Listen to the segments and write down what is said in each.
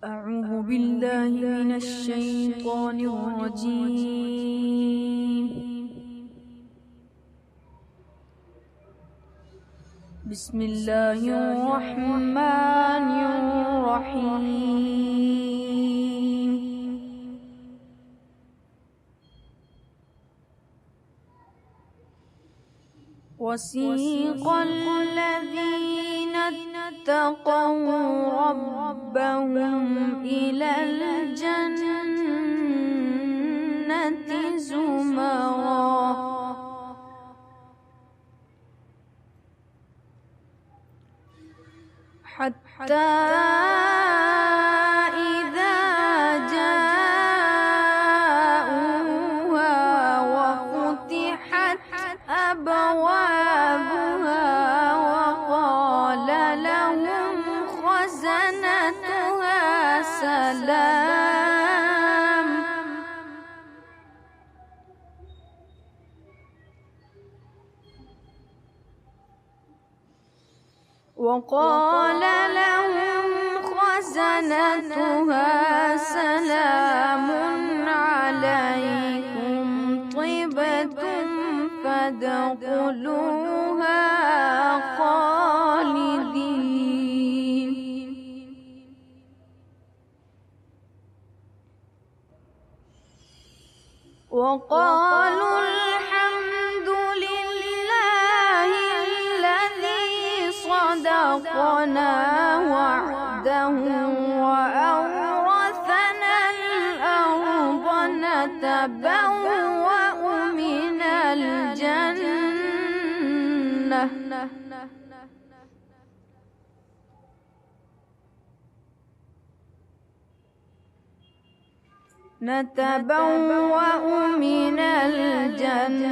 أعوذ بالله من الشيطان الرجيم. بسم الله الرحمن الرحيم. وسيق الذين اتقوا ربهم إلى الجنة زمرا حتى إذا جاءوها وفتحت أبوابها وقال لهم خزنتها سلام عليكم طبتم فادخلوها خالدين. وقالوا الحمد لله الذي صدقنا وعده وأورثنا الأرض نتبوأ من الجنة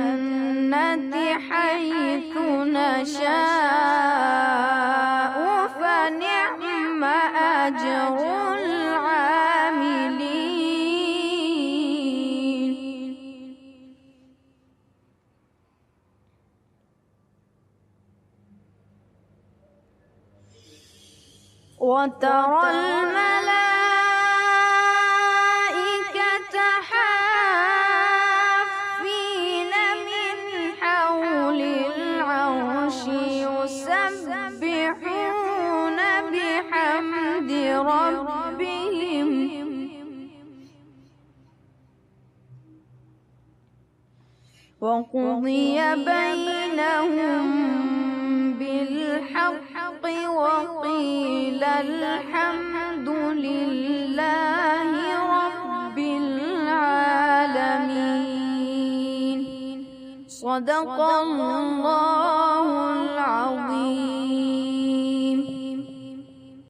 حيث نشاء فنعم أجر العاملين. وترى الملائكة حافين من حول العرش يسبحون بحمد ربهم وقضي بينهم بالحق وقيل الحمد لله رب العالمين. صدق الله العظيم.